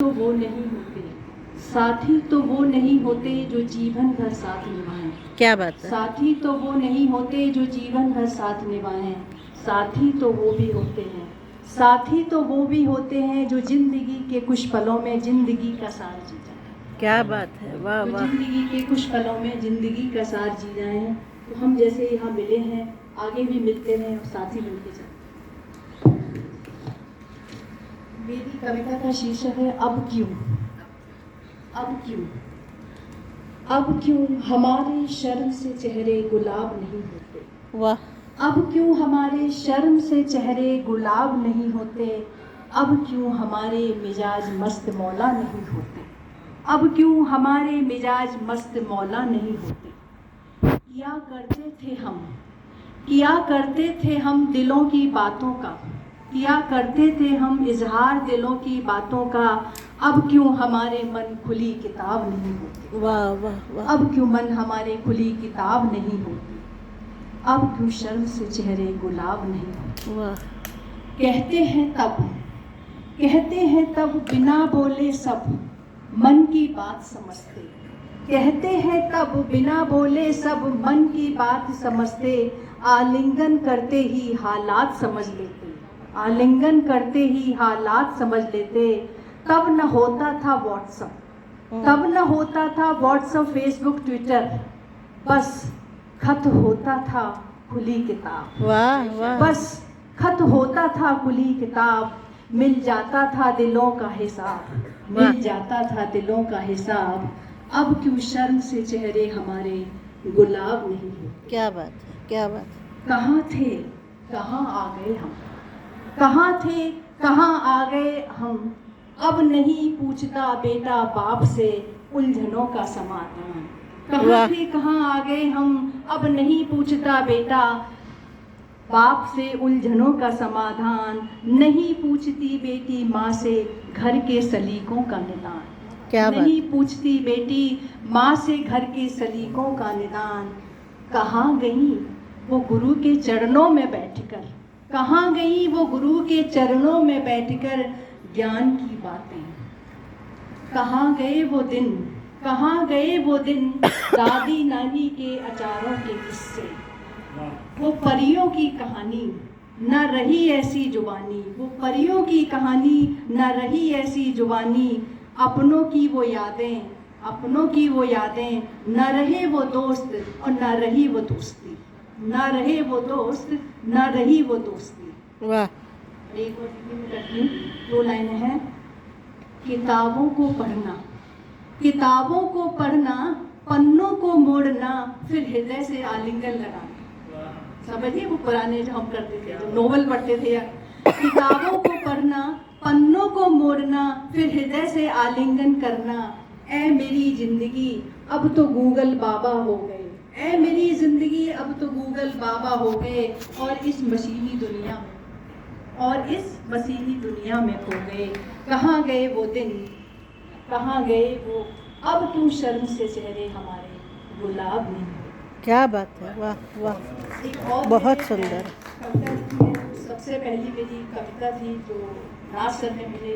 तो वो नहीं होते, साथी तो वो नहीं होते जो जीवन भर साथ निभाएं। क्या बात है। साथी तो वो नहीं होते जो जीवन भर साथ निभाएं। साथी तो वो भी होते हैं, साथी तो वो भी होते हैं जो जिंदगी के कुछ पलों में जिंदगी का सार जी जाए। क्या बात है, वाह जो वाह। जिंदगी के कुछ पलों में जिंदगी का सार जी जाए। तो हम जैसे यहाँ मिले हैं, आगे भी मिलते रहें और साथी बनके जाए। मेरी कविता का शीर्षक है अब क्यों। अब क्यों, अब क्यों हमारे शर्म से चेहरे गुलाब नहीं होते। वाह। अब क्यों हमारे शर्म से चेहरे गुलाब नहीं होते। अब क्यों हमारे मिजाज मस्त मौला नहीं होते। अब क्यों हमारे मिजाज मस्त मौला नहीं होते। किया करते थे हम, किया करते थे हम दिलों की बातों का, किया करते थे हम इजहार दिलों की बातों का। अब क्यों हमारे मन खुली किताब नहीं होती। वाह वाह वाह। अब क्यों मन हमारे खुली किताब नहीं होती। अब क्यों शर्म से चेहरे गुलाब नहीं होते। वाह। कहते हैं तब, कहते हैं तब बिना बोले सब मन की बात समझते। कहते हैं तब बिना बोले सब मन की बात समझते। आलिंगन करते ही हालात समझ लेते, आलिंगन करते ही हालात समझ लेते। तब न होता था व्हाट्सएप, तब न होता था व्हाट्सएप फेसबुक ट्विटर, बस खत होता था खुली किताब। वाह वाह। बस खत होता था खुली किताब, मिल जाता था दिलों का हिसाब, मिल जाता था दिलों का हिसाब। अब क्यों शर्म से चेहरे हमारे गुलाब नहीं होते। क्या बात है, क्या बात है। कहाँ थे, कहाँ आ गए हम, कहाँ थे, कहाँ आ गए हम। अब नहीं पूछता बेटा बाप से उलझनों का समाधान। कहाँ थे, कहाँ आ गए हम, अब नहीं पूछता बेटा बाप से उलझनों का समाधान। नहीं पूछती बेटी माँ से घर के सलीकों का निदान। क्या बात। नहीं पूछती बेटी माँ से घर के सलीकों का निदान। कहाँ गई वो गुरु के चरणों में बैठकर, कहाँ गई वो गुरु के चरणों में बैठकर ज्ञान की बातें। कहाँ गए वो दिन, कहाँ गए वो दिन दादी नानी के अचारों के किस्से। वो परियों की कहानी न रही ऐसी जुबानी, वो परियों की कहानी न रही ऐसी जुबानी। अपनों की वो यादें, अपनों की वो यादें, न रहे वो दोस्त और न रही वो दोस्ती, न रहे वो दोस्त न रही वो दोस्ती। वाह। एक और मैं करती हूँ, 2 लाइनें हैं। किताबों को पढ़ना, किताबों को पढ़ना, पन्नों को मोड़ना, फिर हृदय से आलिंगन लगाना। समझिए वो पुराने जो हम करते थे, जो नोवेल पढ़ते थे या किताबों को पढ़ना, पन्नों को मोड़ना, फिर हृदय से आलिंगन करना। ऐ मेरी जिंदगी अब तो गूगल बाबा हो गए, ऐ मेरी जिंदगी अब तो गूगल बाबा हो गए। और इस मशीनी दुनिया में, और इस मसीही दुनिया में खो गए। कहाँ गए वो दिन, कहाँ गए वो, अब क्यों शर्म से चेहरे हमारे गुलाब नहीं। क्या बात है, वाह वाह। एक और बहुत मैंने सुंदर। कविता लिखी है, सबसे पहली मेरी कविता थी जो नाज सर ने मुझे